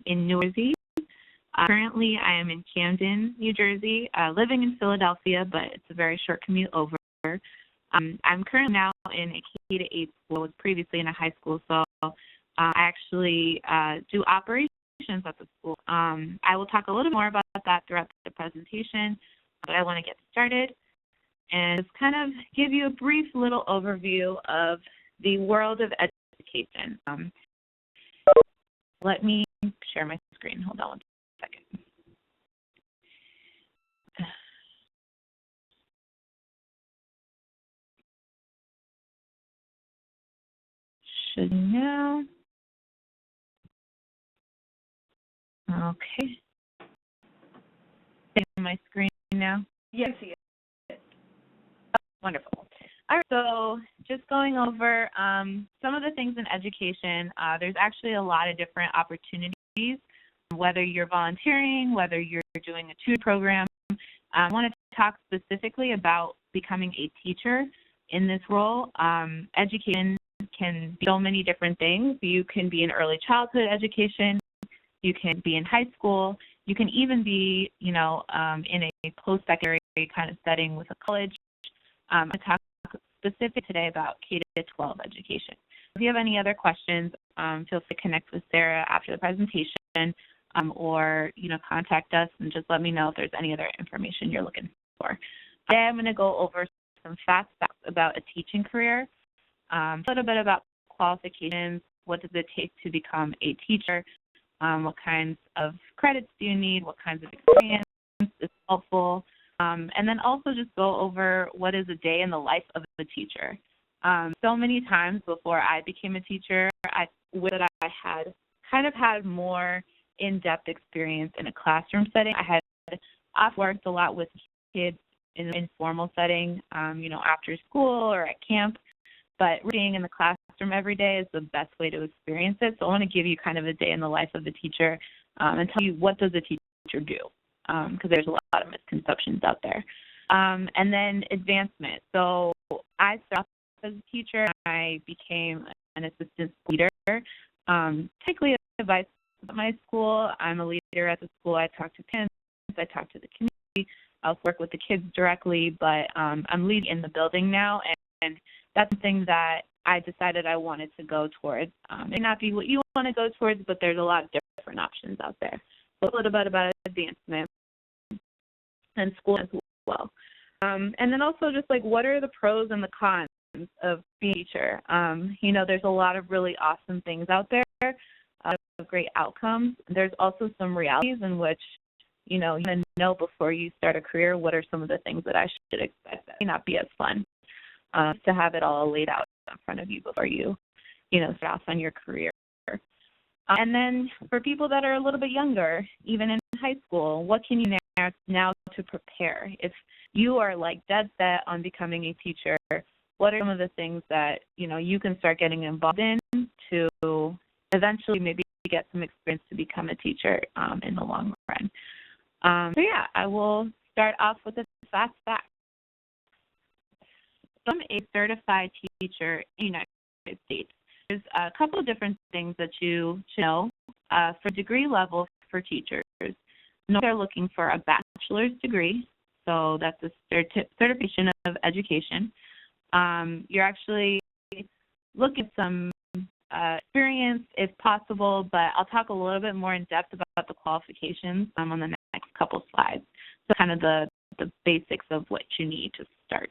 in New Jersey. Currently, I am in Camden, New Jersey, living in Philadelphia, but it's a very short commute over. I'm currently now in a K-8 school. I was previously in a high school, so I actually do operations at the school. I will talk a little more about that throughout the presentation, but I want to get started and just kind of give you a brief little overview of the world of education. Let me share my screen. Hold on one second. Should now. Okay. My screen now? Yes, I see it. Oh, wonderful. All right, so just going over some of the things in education, there's actually a lot of different opportunities, whether you're volunteering, whether you're doing a tutor program. I want to talk specifically about becoming a teacher in this role. Education can be so many different things. You can be in early childhood education, you can be in high school, you can even be, in a post-secondary kind of setting with a college. I talk specific today about K-12 education. If you have any other questions, feel free to connect with Sarah after the presentation, or contact us and just let me know if there's any other information you're looking for. Today I'm going to go over some fast facts about a teaching career, a little bit about qualifications, what does it take to become a teacher, what kinds of credits do you need, what kinds of experience is helpful, and then also just go over what is a day in the life of a teacher. So many times before I became a teacher, I wish that I had more in-depth experience in a classroom setting. I've worked a lot with kids in an informal setting, after school or at camp, but being in the classroom every day is the best way to experience it. So I want to give you kind of a day in the life of the teacher and tell you what does a teacher do, because there's a lot of misconceptions out there. And then advancement. So I started as a teacher. I became an assistant leader. Technically a vice at my school. I'm a leader at the school. I talk to parents. I talk to the community. I also work with the kids directly, but I'm leading in the building now, and that's something that I decided I wanted to go towards. It may not be what you want to go towards, but there's a lot of different options out there. So a little bit about advancement and school as well. And then also just what are the pros and the cons of being a teacher? There's a lot of really awesome things out there, great outcomes. There's also some realities in which, you know before you start a career, what are some of the things that I should expect that may not be as fun, to have it all laid out in front of you before you, start off on your career. And then for people that are a little bit younger, even in high school, what can you now to prepare? If you are dead set on becoming a teacher, what are some of the things that, you can start getting involved in to eventually maybe get some experience to become a teacher in the long run? So yeah, I will start off with a fast fact. I'm a certified teacher in the United States. There's a couple of different things that you should know. For degree level for teachers, they're looking for a bachelor's degree, so that's a certification of education. You're actually looking at some experience if possible, but I'll talk a little bit more in depth about the qualifications on the next couple slides. So kind of the basics of what you need to start.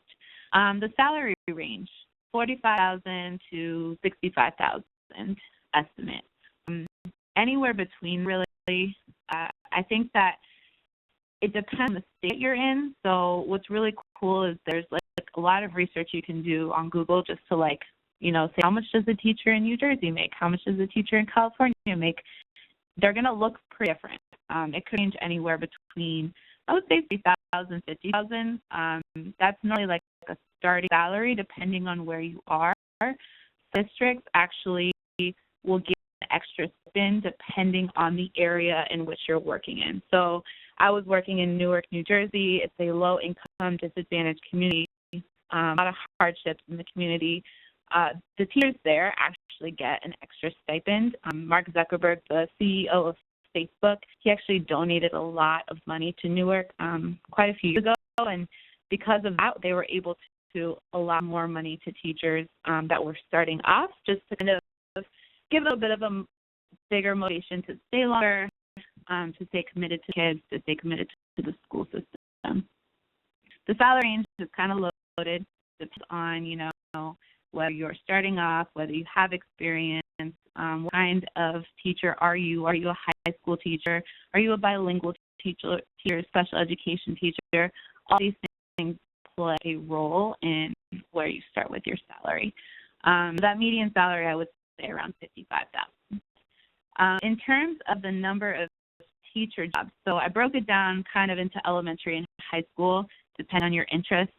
The salary range, $45,000 to $65,000 estimate. Anywhere between, really. I think that it depends on the state you're in. So what's really cool is there's a lot of research you can do on Google just to say how much does a teacher in New Jersey make? How much does a teacher in California make? They're going to look pretty different. It could range anywhere between, I would say, $3,000, $50,000. That's normally a starting salary depending on where you are. Districts actually will give an extra spin depending on the area in which you're working in. So I was working in Newark, New Jersey. It's a low-income, disadvantaged community. A lot of hardships in the community. The teachers there actually get an extra stipend. Mark Zuckerberg, the CEO of Facebook. He actually donated a lot of money to Newark quite a few years ago, and because of that, they were able to allow more money to teachers that were starting off, just to kind of give a bit of a bigger motivation to stay longer, to stay committed to kids, to stay committed to the school system. The salary range is kind of loaded, depends on, whether you're starting off, whether you have experience, what kind of teacher are you? Are you a high school teacher? Are you a bilingual teacher, special education teacher? All these things play a role in where you start with your salary. That median salary, I would say around $55,000. In terms of the number of teacher jobs, so I broke it down kind of into elementary and high school, depending on your interests.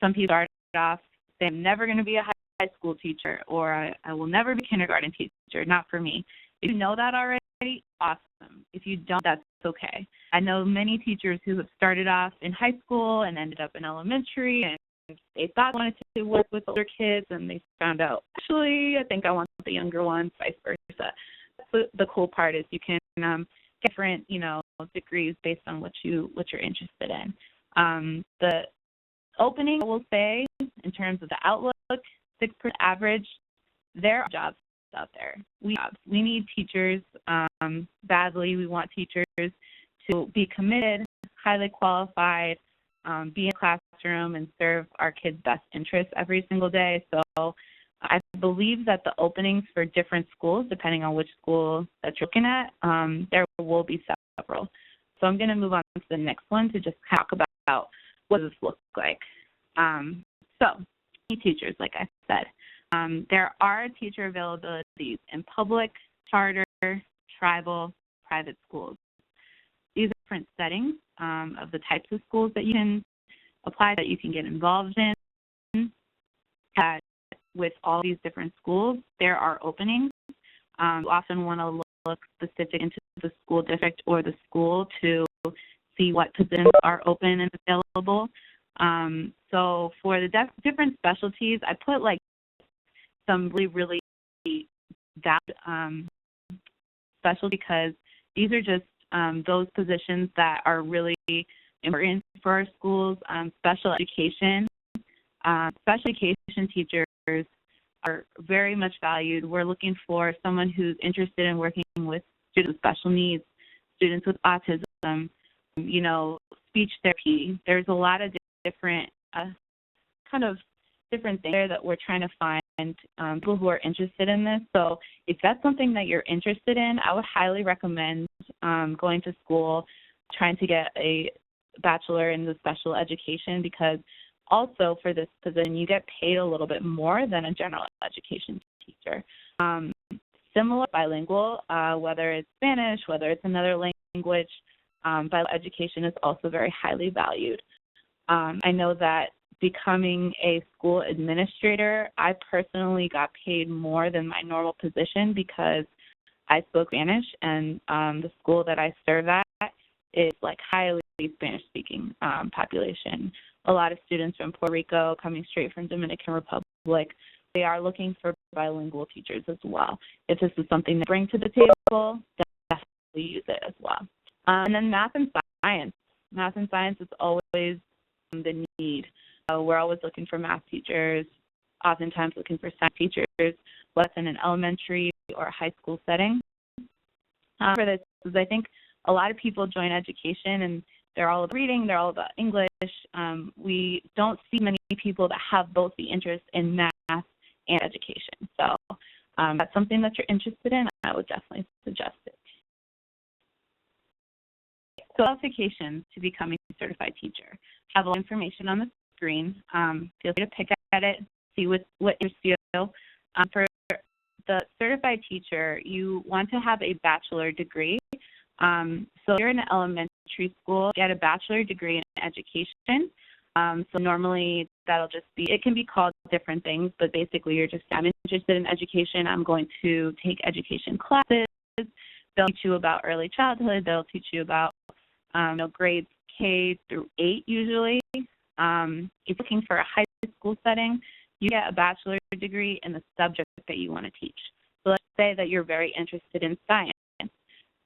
Some people start off saying, I'm never going to be a high school teacher, or I will never be a kindergarten teacher. Not for me. If you know that already, awesome. If you don't, that's okay. I know many teachers who have started off in high school and ended up in elementary, and they thought they wanted to work with older kids, and they found out, actually, I think I want the younger ones, vice versa. The cool part is you can get different, degrees based on what you're interested in. The opening, I will say, in terms of the outlook, 6% average, there are jobs out there. We need teachers badly. We want teachers to be committed, highly qualified, be in the classroom, and serve our kids' best interests every single day. So I believe that the openings for different schools, depending on which school that you're looking at, there will be several. So I'm going to move on to the next one to just talk about what does this look like. So teachers, like I said, there are teacher availabilities in public, charter, tribal, private schools. These are different settings of the types of schools that you can apply, that you can get involved in. With all these different schools, there are openings. You often want to look specific into the school district or the school to see what positions are open and available. So for the different specialties, I put like some really valid specialty, because these are just those positions that are really important for our schools. Special education teachers are very much valued. We're looking for someone who's interested in working with students with special needs, students with autism, speech therapy. There's a lot of different different things there that we're trying to find people who are interested in this. So if that's something that you're interested in, I would highly recommend going to school, trying to get a bachelor in the special education, because also for this position, you get paid a little bit more than a general education teacher. Similar bilingual, whether it's Spanish, whether it's another language, bilingual education is also very highly valued. I know that becoming a school administrator, I personally got paid more than my normal position because I spoke Spanish, and the school that I serve at is like highly Spanish-speaking population. A lot of students from Puerto Rico coming straight from Dominican Republic. They are looking for bilingual teachers as well. If this is something to bring to the table, definitely use it as well. And then math and science. Math and science is always the need. We're always looking for math teachers, oftentimes looking for science teachers, whether it's in an elementary or a high school setting. For this, is I think a lot of people join education and they're all about reading, they're all about English. We don't see many people that have both the interest in math and education. So that's something that you're interested in, I would definitely suggest it. So qualifications to becoming a certified teacher. Have all the information on the screen. Feel free to pick at it, see what you feel. For the certified teacher, you want to have a bachelor degree. So if you're in an elementary school, get a bachelor degree in education. So normally that'll just be, it can be called different things, but basically you're just, I'm interested in education, I'm going to take education classes. They'll teach you about early childhood, they'll teach you about grades K through 8 usually. If you're looking for a high school setting, you get a bachelor's degree in the subject that you want to teach. So let's say that you're very interested in science.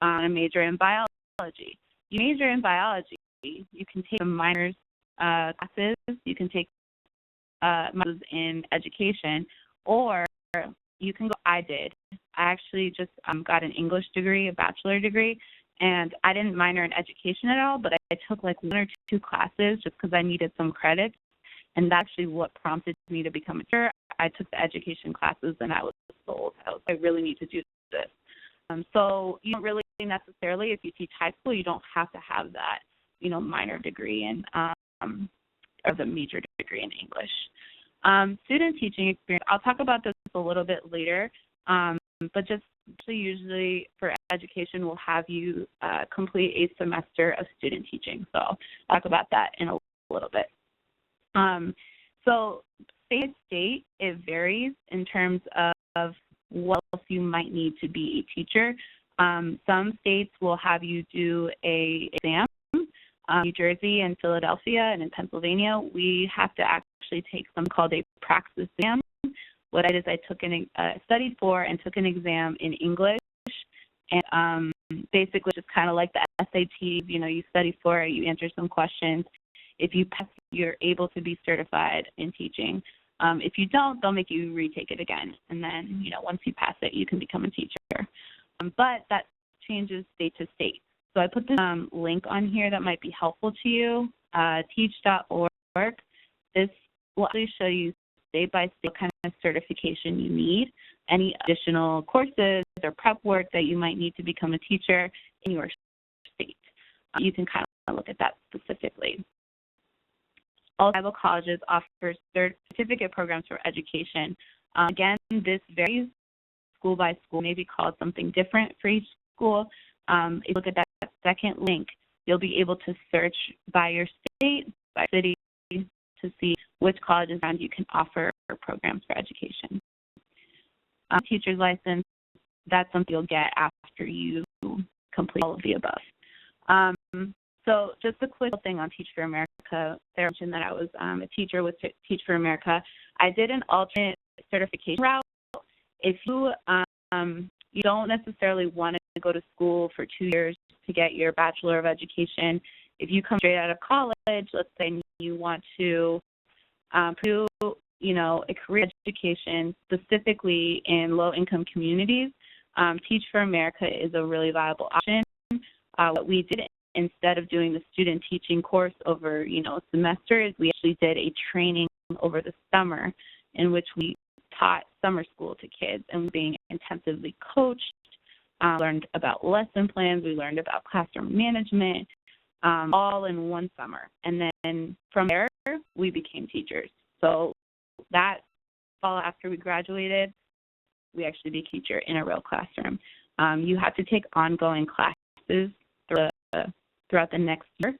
a major in biology. You major in biology, you can take some minors classes, you can take minors in education, or you can go. I did. I actually just got an English degree, a bachelor degree, and I didn't minor in education at all, but I took like 1 or 2 classes just because I needed some credits, and that's actually what prompted me to become a teacher. I took the education classes, and I was sold. I really need to do this. So you don't really necessarily, if you teach high school, you don't have to have that, minor degree in or the major degree in English. Student teaching experience, I'll talk about this a little bit later, but just usually for education, we'll have you complete a semester of student teaching. So I'll talk about that in a little bit. So state to state, it varies in terms of what else you might need to be a teacher. Some states will have you do an exam. New Jersey and Philadelphia and in Pennsylvania, we have to actually take something called a praxis exam. What I did is I took studied for and took an exam in English, and basically just kind of like the SAT, you study for it, you answer some questions. If you pass, you're able to be certified in teaching. If you don't, they'll make you retake it again, and then, once you pass it, you can become a teacher. But that changes state to state. So I put this link on here that might be helpful to you, teach.org. This will actually show you state by state what kind of certification you need, any additional courses or prep work that you might need to become a teacher in your state. You can kind of look at that specifically. All Bible colleges offer certificate programs for education. Again, this varies school by school, maybe called something different for each school. If you look at that second link, you'll be able to search by your state, by city, to see which colleges around you can offer programs for education. Teacher's license, that's something you'll get after you complete all of the above. So just a quick thing on Teach for America. They mentioned that I was a teacher with Teach for America. I did an alternate certification route. If you you don't necessarily want to go to school for 2 years to get your Bachelor of Education, if you come straight out of college, let's say you want to pursue, a career education specifically in low-income communities, Teach for America is a really viable option. What we did instead of doing the student teaching course over, a semester, is we actually did a training over the summer in which we taught summer school to kids, and being intensively coached, learned about lesson plans, we learned about classroom management, all in one summer. And then from there, we became teachers. So that fall after we graduated, we actually became a teacher in a real classroom. You have to take ongoing classes throughout the next year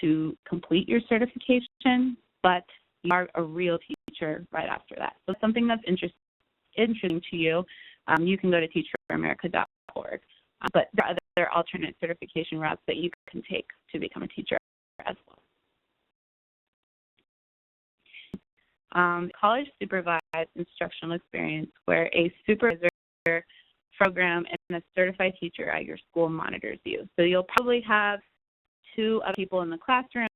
to complete your certification, but you are a real teacher right after that. So something that's interesting to you, you can go to teachforamerica.org. But there are other alternate certification routes that you can take to become a teacher as well. College supervised instructional experience, where a supervisor program and a certified teacher at your school monitors you. So you'll probably have 2 other people in the classroom,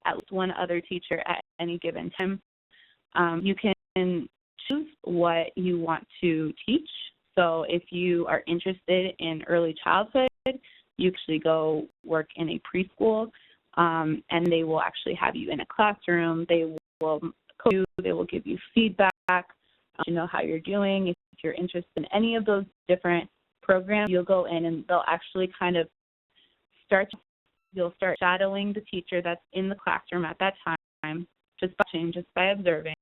at least 1 other teacher at any given time. You can choose what you want to teach. So if you are interested in early childhood, you actually go work in a preschool, and they will actually have you in a classroom. They will coach you. They will give you feedback to know how you're doing. If you're interested in any of those different programs, you'll go in and they'll actually kind of you'll start shadowing the teacher that's in the classroom at that time, just by observing,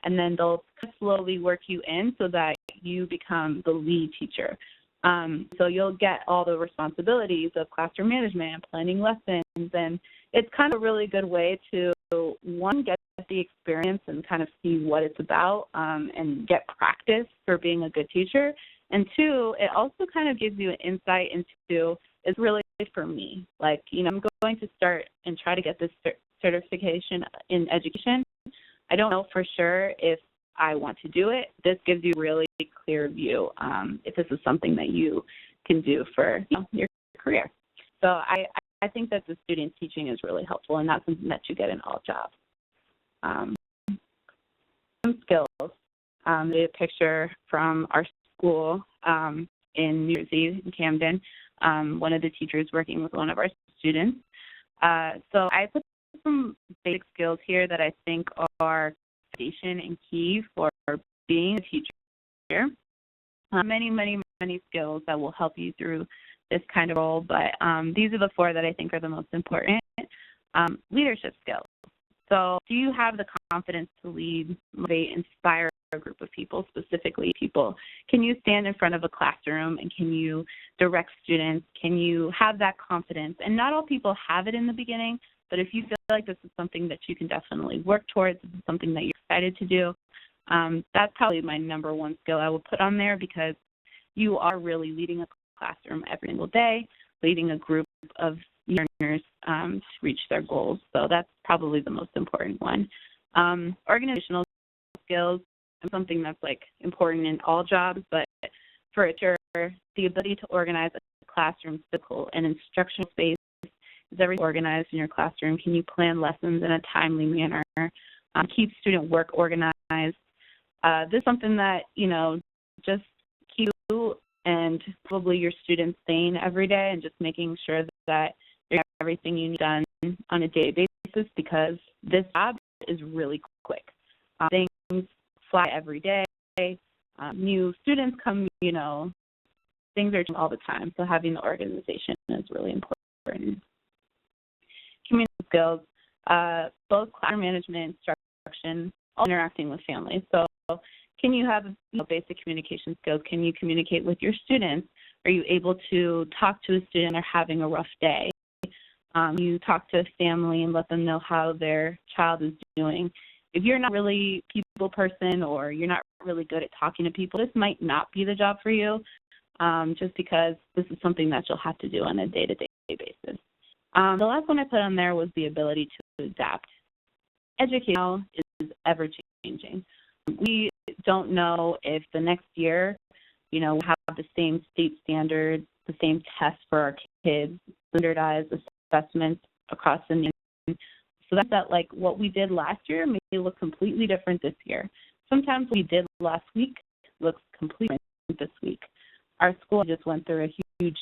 and then they'll slowly work you in so that you become the lead teacher. So you'll get all the responsibilities of classroom management and planning lessons, and it's kind of a really good way to, 1, get the experience and kind of see what it's about, and get practice for being a good teacher, and 2, it also kind of gives you an insight into, it's really for me. Like, I'm going to start and try to get this certification in education. I don't know for sure if I want to do it. This gives you a really clear view if this is something that you can do for your career. So I think that the student teaching is really helpful, and that's something that you get in all jobs. Some skills. They have a picture from our school in New Jersey, in Camden, one of the teachers working with one of our students. So I put some basic skills here that I think are foundation and key for being a teacher. Many skills that will help you through this kind of role, but these are the 4 that I think are the most important. Leadership skills. So do you have the confidence to lead, motivate, inspire a group of people, specifically people? Can you stand in front of a classroom and can you direct students? Can you have that confidence? And not all people have it in the beginning, but if you feel like this is something that you can definitely work towards, this is something that you're excited to do, that's probably my number 1 skill I would put on there, because you are really leading a classroom every single day, leading a group of learners to reach their goals. So that's probably the most important one. Organizational skills, something that's like important in all jobs, but for a teacher, the ability to organize a classroom, physical and instructional space. Is everything organized in your classroom? Can you plan lessons in a timely manner? Keep student work organized. This is something that, just keep you and probably your students sane every day, and just making sure that you have everything you need done on a daily basis, because this job is really quick. Things fly every day. New students come, things are changing all the time. So having the organization is really important. Community skills, both classroom management, instruction, all interacting with families. So can you have basic communication skills? Can you communicate with your students? Are you able to talk to a student they're having a rough day? You talk to a family and let them know how their child is doing. If you're not really a people person, or you're not really good at talking to people, this might not be the job for you, just because this is something that you'll have to do on a day-to-day basis. The last one I put on there was the ability to adapt. Education now is ever-changing. We don't know if the next year, we'll have the same state standards, the same tests for our kids, standardized assessments across the nation. So that's that, like, what we did last year may look completely different this year. Sometimes what we did last week looks completely different this week. Our school just went through a huge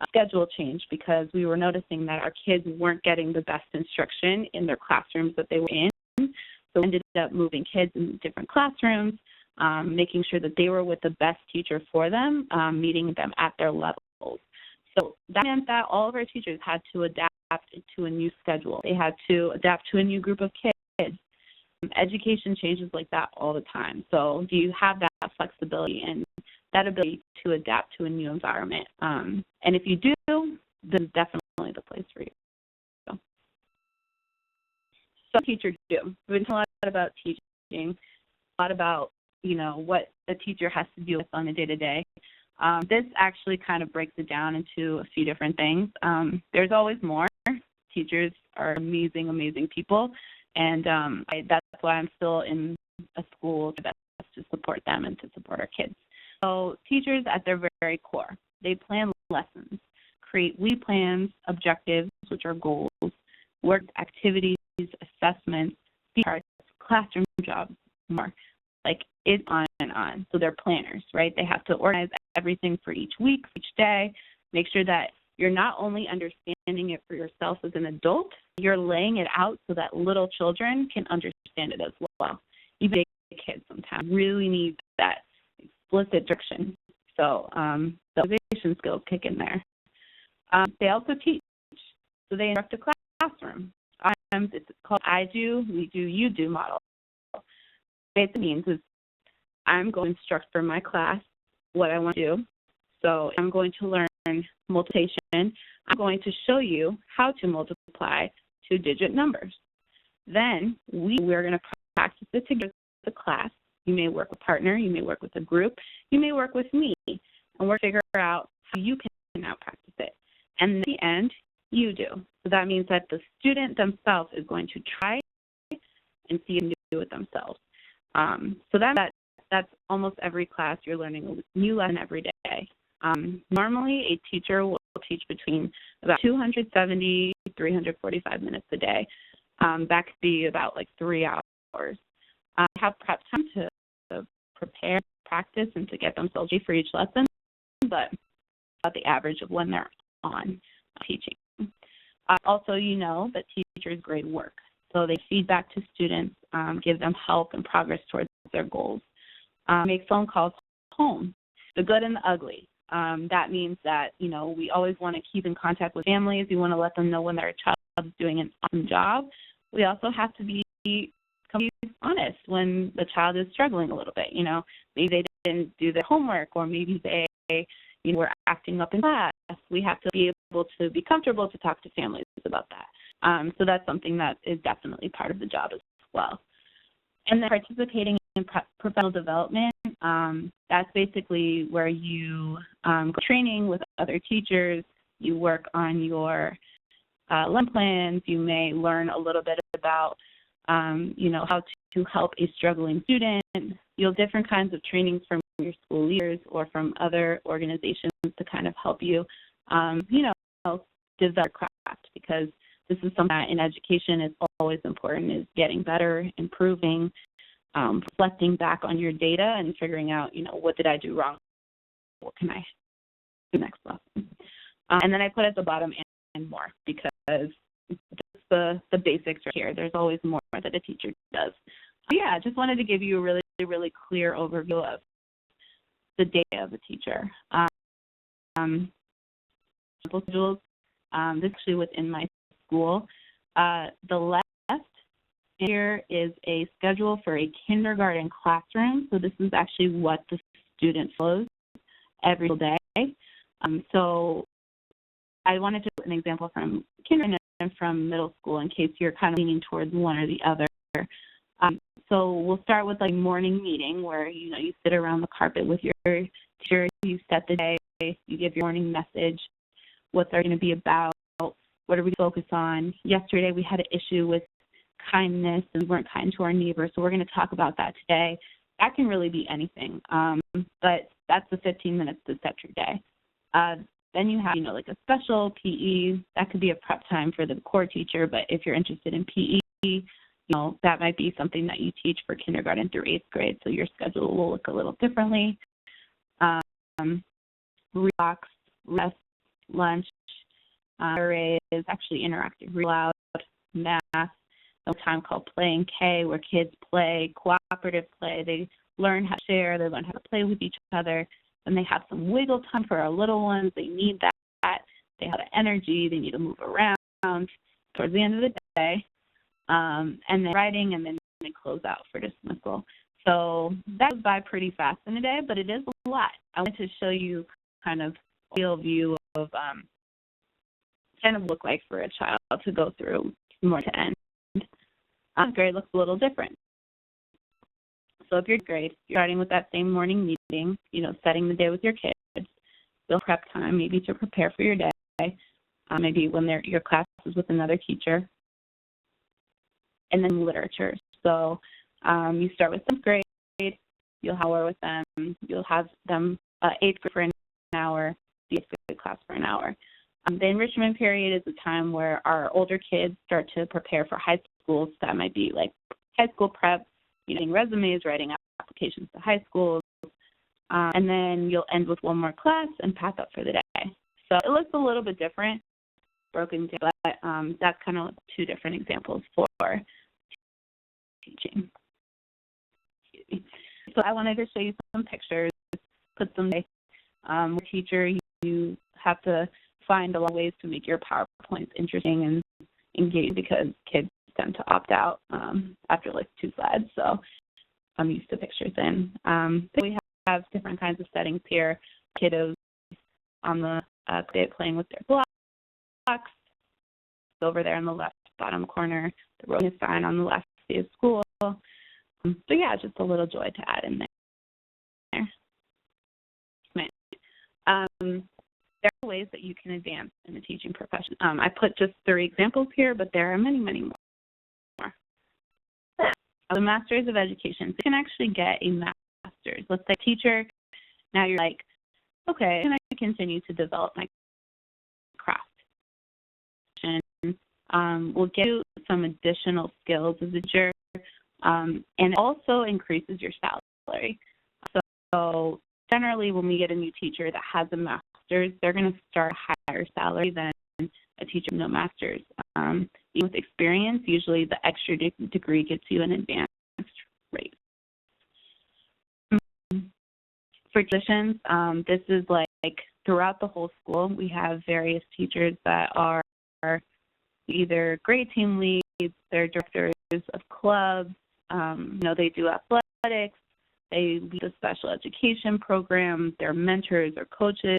schedule change because we were noticing that our kids weren't getting the best instruction in their classrooms that they were in. So we ended up moving kids in different classrooms, making sure that they were with the best teacher for them, meeting them at their levels. So that meant that all of our teachers had to adapt to a new schedule. They had to adapt to a new group of kids. Education changes like that all the time. So do you have that flexibility and that ability to adapt to a new environment? And if you do, then definitely the place for you. So teachers do. We've been talking a lot about teaching, a lot about, what a teacher has to deal with on a day-to-day. This actually kind of breaks it down into a few different things. There's always more. Teachers are amazing, amazing people, and that's why I'm still in a school that's to support them and to support our kids. So teachers at their very core, they plan lessons, create week plans, objectives, which are goals, work activities, assessments, charts, classroom jobs, more. Like, it's on and on. So they're planners, right? They have to organize everything for each week, each day, make sure that you're not only understanding it for yourself as an adult, you're laying it out so that little children can understand it as well. Even big kids sometimes really need that explicit direction. So the observation skills kick in there. They also teach. So they instruct a classroom. It's called I do, we do, you do model. What it means is I'm going to instruct for my class what I want to do. So I'm going to learn multiplication. I'm going to show you how to multiply 2-digit numbers. Then we're going to practice it together with the class. You may work with a partner, you may work with a group, you may work with me, and we'll figure out how you can now practice it. And at the end, you do. So that means that the student themselves is going to try and see and do it themselves. So that's almost every class. You're learning a new lesson every day. Normally, a teacher will teach between about 270 to 345 minutes a day. That could be about like 3 hours. Have prep time to prepare, practice, and to get themselves ready for each lesson, but about the average of when they're on teaching. Also, you know that teachers grade work, so they feedback to students, give them help and progress towards their goals. Make phone calls home, the good and the ugly. That means that, you know, we always want to keep in contact with families. We want to let them know when their child is doing an awesome job. We also have to be honest when the child is struggling a little bit. You know, maybe they didn't do their homework, or maybe they, you know, were acting up in class. We have to be able to be comfortable to talk to families about that. So that's something that is definitely part of the job as well. And then participating in professional development, that's basically where you go training with other teachers, you work on your lesson plans, you may learn a little bit about, you know, how to help a struggling student. You'll have different kinds of trainings from your school leaders or from other organizations to kind of help you, you know, develop craft, because this is something that in education is always important, is getting better, improving, reflecting back on your data and figuring out, you know, what did I do wrong? What can I do next lesson? And then I put at the bottom and more, because just the basics right here. There's always more that a teacher does. Yeah, just wanted to give you a really, really clear overview of the day of a teacher. Schedules, this is actually within my school. The left here is a schedule for a kindergarten classroom. So this is actually what the student follows every day. So I wanted to put an example from kindergarten and from middle school in case you're kind of leaning towards one or the other. So we'll start with like morning meeting, where, you know, you sit around the carpet with your teacher, you set the day, you give your morning message, what's going to be about, what are we focus on. Yesterday we had an issue with kindness and we weren't kind to our neighbors, so we're going to talk about that today. That can really be anything, but that's the 15 minutes to set your day. Then you have, you know, like a special PE. That could be a prep time for the core teacher, but if you're interested in PE, you know, that might be something that you teach for kindergarten through 8th grade, so your schedule will look a little differently. Relax, rest, lunch, array is actually interactive, read aloud, math, a time called Play and K, where kids play, cooperative play. They learn how to share, they learn how to play with each other, and they have some wiggle time for our little ones. They need that. They have energy, they need to move around towards the end of the day. And then writing, and then they close out for dismissal. So that goes by pretty fast in a day, but it is a lot. I wanted to show you kind of a real view of kind of look like for a child to go through more to end. Grade looks a little different. So if you're grade, you're starting with that same morning meeting, you know, setting the day with your kids, build prep time maybe to prepare for your day, maybe when your class is with another teacher. And then literature. So you start with 7th grade, you'll have hour with them, you'll have them 8th grade for an hour, the 8th grade class for an hour. The enrichment period is the time where our older kids start to prepare for high schools. That might be like high school prep, getting resumes, writing applications to high schools, and then you'll end with one more class and pack up for the day. So it looks a little bit different, broken down, but that's kind of 2 different examples for teaching. So I wanted to show you some pictures, put some teacher, you have to find a lot of ways to make your PowerPoints interesting and engaging, because kids tend to opt out after like 2 slides. So I'm used to pictures in. We have different kinds of settings here. Kiddos on the playing with their blocks. Over there in the left bottom corner, the row sign on the left is school. So yeah, just a little joy to add in there. There are ways that you can advance in the teaching profession. I put just 3 examples here, but there are many, many more. The Masters of Education. So you can actually get a master's. Let's say teacher, now you're like, okay, can I continue to develop my craft. Will give you some additional skills as a teacher, and it also increases your salary. So generally, when we get a new teacher that has a master's, they're going to start a higher salary than a teacher with no master's. Even with experience, usually the extra degree gets you an advanced rate. For positions, this is like throughout the whole school, we have various teachers that are either grade team leads, they're directors of clubs, they do athletics, they lead a special education program, they're mentors or coaches.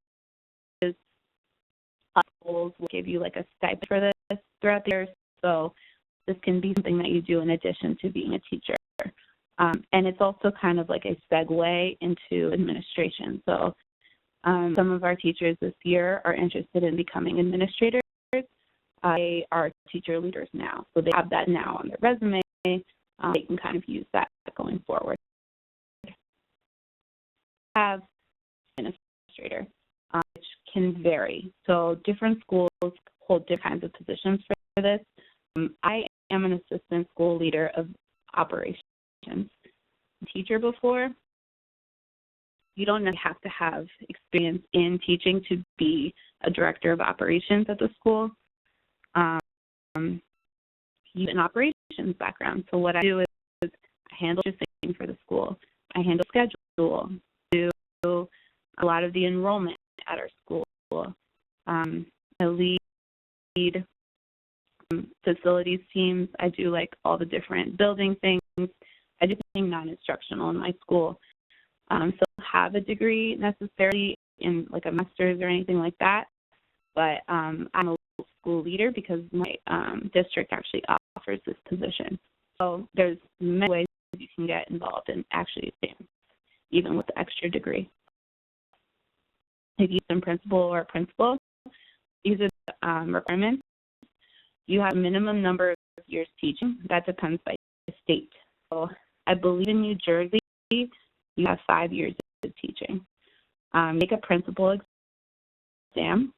Schools will give you like a stipend for this throughout the year, so this can be something that you do in addition to being a teacher. And it's also kind of like a segue into administration. So some of our teachers this year are interested in becoming administrators. They are teacher leaders now, so they have that now on their resume. They can kind of use that going forward. Have administrator, which can vary. So different schools hold different kinds of positions for this. I am an assistant school leader of operations. Teacher before, you don't have to have experience in teaching to be a director of operations at the school. You have an operations background. So what I do is I handle everything for the school. I handle schedule, do a lot of the enrollment at our school. I lead facilities teams. I do like all the different building things. I do things non-instructional in my school. So I don't have a degree necessarily in like a master's or anything like that, but I'm a school leader because my district actually offers this position. So there's many ways you can get involved and actually advance, even with the extra degree. If you're a principal or a principal, these are the requirements. You have a minimum number of years teaching. That depends by the state. So I believe in New Jersey, you have 5 years of teaching. Make a principal exam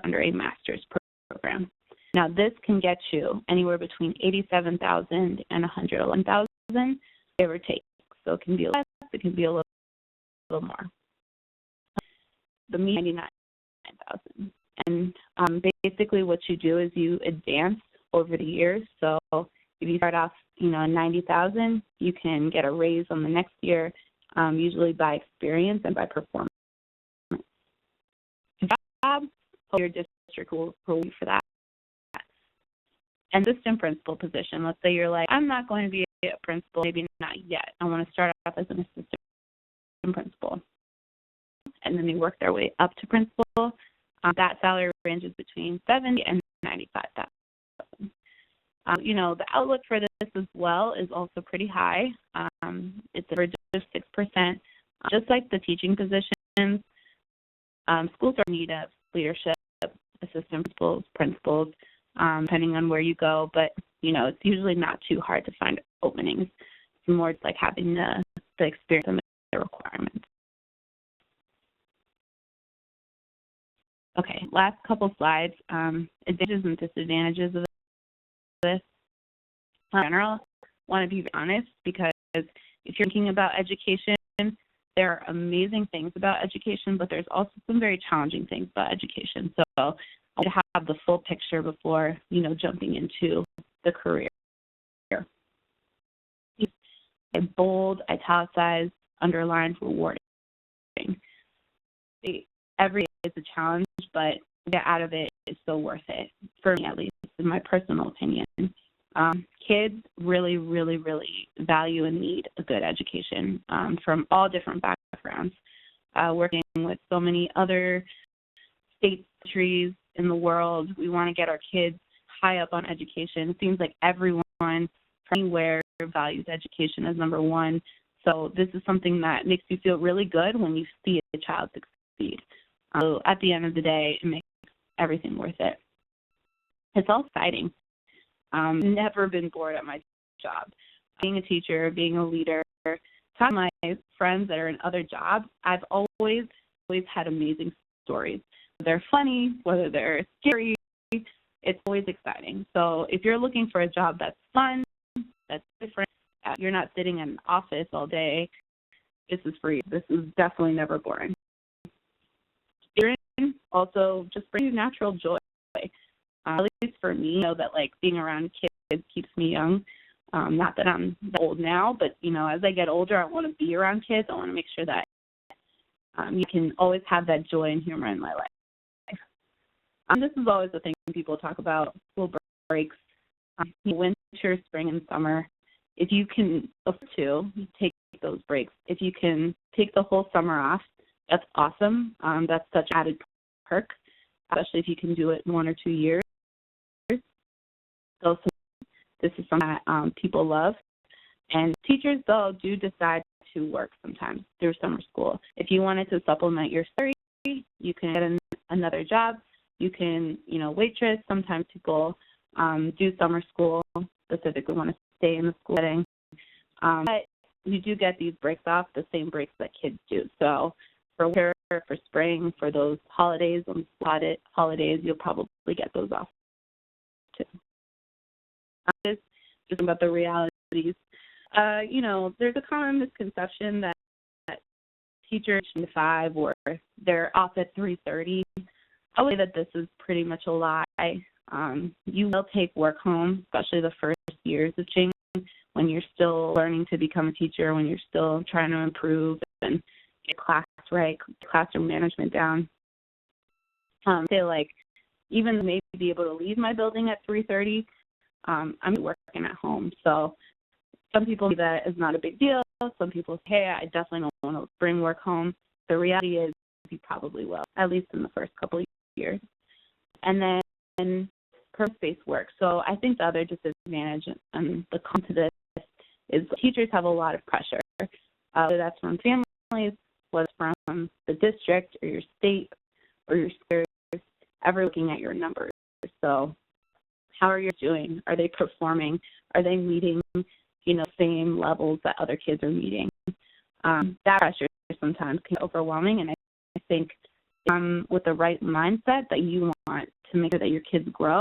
under a master's program. Now, this can get you anywhere between $87,000 and $111,000, give or take. So it can be less, it can be a little more. The median $99,000. And basically what you do is you advance over the years. So if you start off, at $90,000, you can get a raise on the next year, usually by experience and by performance. Job, your district will reward you for that. And assistant principal position, let's say you're like, I'm not going to be a principal, maybe not yet. I want to start off as an assistant principal. And then they work their way up to principal. That salary ranges between $70,000 and $95,000. The outlook for this as well is also pretty high. It's average of 6%. Just like the teaching positions, schools are in need of leadership, assistant principals, depending on where you go. But, it's usually not too hard to find openings. It's more like having the experience and the requirements. Okay, last couple slides. Advantages and disadvantages of this. In general, I want to be honest because if you're thinking about education, there are amazing things about education, but there's also some very challenging things about education. So I want to have the full picture before, jumping into the career. Bold, italicized, underlined, rewarding. Every day is a challenge, but to get out of it is so worth it, for me at least, in my personal opinion. Kids really, really, really value and need a good education from all different backgrounds. Working with so many other states, countries in the world, we want to get our kids high up on education. It seems like everyone from anywhere values education as number one. So this is something that makes you feel really good when you see a child succeed. So at the end of the day, it makes everything worth it. It's all exciting. Never been bored at my job. Being a teacher, being a leader, talking to my friends that are in other jobs, I've always always had amazing stories. Whether they're funny, whether they're scary, it's always exciting. So if you're looking for a job that's fun, that's different, you're not sitting in an office all day, this is for you. This is definitely never boring. Also just bring you natural joy. At least for me, that like being around kids keeps me young. Not that I'm old now, but as I get older, I want to be around kids. I want to make sure that you can always have that joy and humor in my life. This is always the thing people talk about, school breaks, winter, spring, and summer. If you can afford to take those breaks, if you can take the whole summer off, that's awesome. That's such an added perk, especially if you can do it in 1 or 2 years. So this is something that people love. And teachers, though, do decide to work sometimes through summer school. If you wanted to supplement your salary, you can get another job. You can, waitress. Sometimes people do summer school, specifically want to stay in the school setting. But you do get these breaks off, the same breaks that kids do. So for winter, for spring, for those holidays, on slotted holidays, you'll probably get those off too. Just about the realities. There's a common misconception that teachers are 5 or they're off at 3:30. I would say that this is pretty much a lie. You will take work home, especially the first years of teaching, when you're still learning to become a teacher, when you're still trying to improve and get class right, classroom management down. Even maybe be able to leave my building at 3:30, I'm working at home. So some people see that as not a big deal. Some people say, hey, I definitely don't want to bring work home. The reality is you probably will, at least in the first couple of years. And then purpose-based work. So I think the other disadvantage and the con to this is teachers have a lot of pressure. Whether that's from families, whether it's from the district or your state or your schools, ever looking at your numbers. So how are you doing? Are they performing? Are they meeting, same levels that other kids are meeting? That pressure sometimes can be overwhelming, and I think with the right mindset that you want to make sure that your kids grow,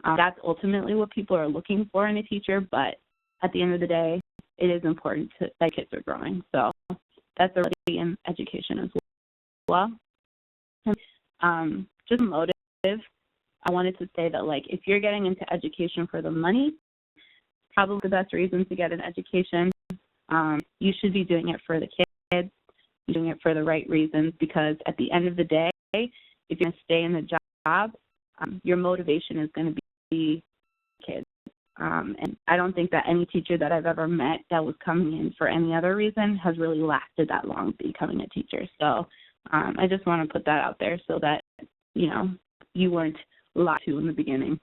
that's ultimately what people are looking for in a teacher, but at the end of the day, it is important that kids are growing. So that's a reality in education as well. Just motive. I wanted to say that, if you're getting into education for the money, probably the best reason to get an education, you should be doing it for the kids, doing it for the right reasons, because at the end of the day, if you're going to stay in the job, your motivation is going to be kids. And I don't think that any teacher that I've ever met that was coming in for any other reason has really lasted that long becoming a teacher. So I just want to put that out there so that, you weren't lied to in the beginning.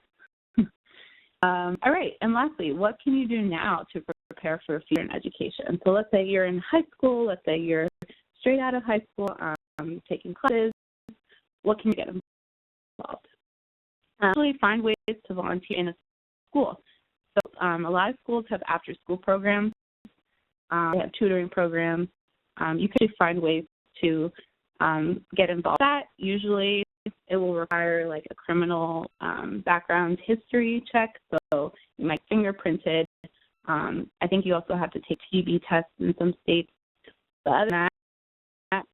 All right, and lastly, what can you do now to prepare for a future in education? So let's say you're in high school, let's say you're straight out of high school, taking classes. What can you get involved? Actually find ways to volunteer in a school. So a lot of schools have after-school programs. They have tutoring programs. You can find ways to get involved with that. Usually it will require a criminal background history check, so you might fingerprinted. I think you also have to take TB tests in some states. But other than that,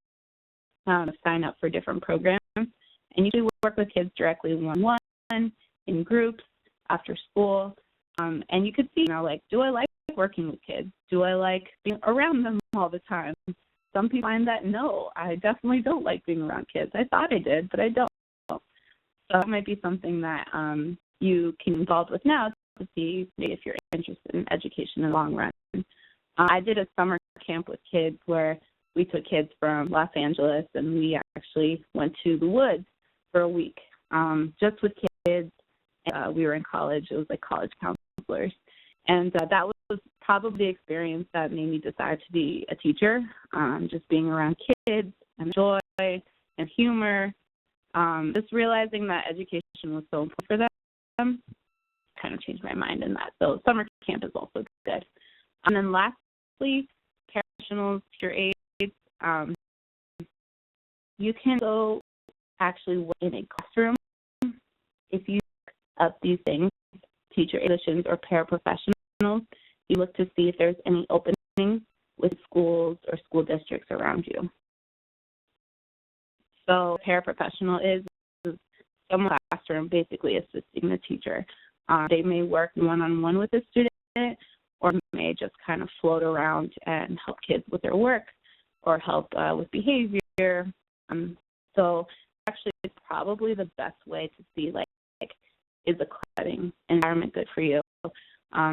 sign up for different programs. And usually work with kids directly one-on-one, in groups, after school. And you could see, do I like working with kids? Do I like being around them all the time? Some people find that, no, I definitely don't like being around kids. I thought I did, but I don't. So that might be something that you can get involved with now to see if you're interested in education in the long run. I did a summer camp with kids where we took kids from Los Angeles and we actually went to the woods for a week just with kids. We were in college. It was like college counselors. And that was probably the experience that made me decide to be a teacher, just being around kids and joy and humor, just realizing that education was so important for them, kind of changed my mind in that. So summer camp is also good. And then lastly, professionals, teacher aides. you can go actually work in a classroom if you look up these things, teacher positions or paraprofessionals. You look to see if there's any openings with schools or school districts around you. So paraprofessional is someone in the classroom basically assisting the teacher. They may work one-on-one with a student or may just kind of float around and help kids with their work or help with behavior. So actually it's probably the best way to see, like is the setting environment good for you?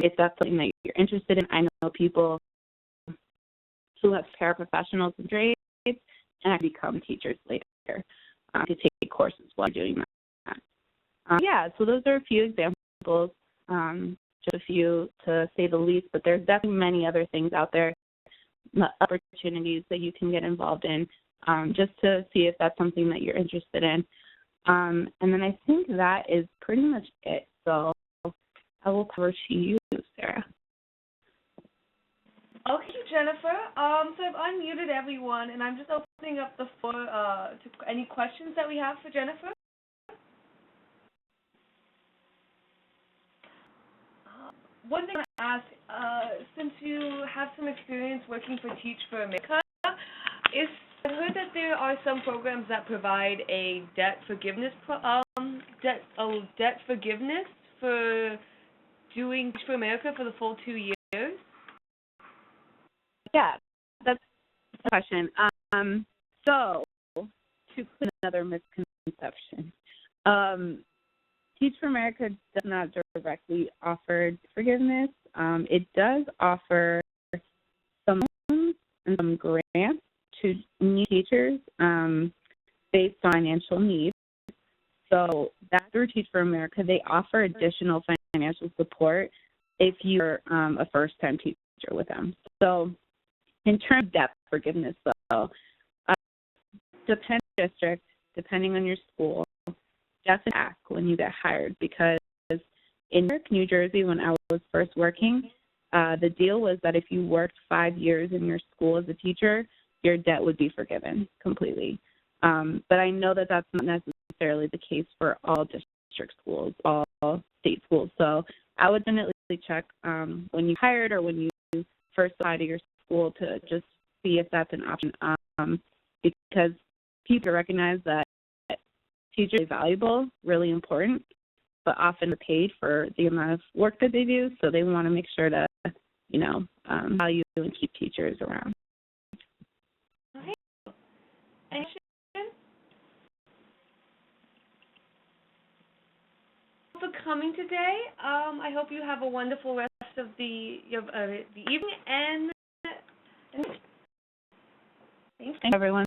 If that's something that you're interested in, I know people who have paraprofessionals and trades and become teachers later to take courses while doing that. Yeah, so those are a few examples, just a few to say the least, but there's definitely many other things out there, opportunities that you can get involved in, just to see if that's something that you're interested in. And then I think that is pretty much it. So I will cover to you, Sarah. Okay, Jennifer. So I've unmuted everyone, and I'm just opening up the floor to any questions that we have for Jennifer. One thing I want to ask, since you have some experience working for Teach for America, I've heard that there are some programs that provide a debt forgiveness for doing Teach for America for the full 2 years. Yeah, that's the question. So, to put another misconception, Teach for America does not directly offer forgiveness. It does offer some loans and some grants to new teachers based on financial needs. So that through Teach for America, they offer additional financial support if you're a first-time teacher with them. So in terms of debt forgiveness, though, depending on your school, definitely ask when you get hired, because in New Jersey, when I was first working, the deal was that if you worked 5 years in your school as a teacher, your debt would be forgiven completely. But I know that that's not necessarily the case for all district schools, all state schools. So I would definitely check when you hired or when you first applied to your school to just see if that's an option, because people recognize that teachers are valuable, really important, but often are paid for the amount of work that they do, so they want to make sure to, value and keep teachers around. Okay. Any questions? Thank you for coming today. I hope you have a wonderful rest of the evening, and thanks. Thanks, everyone.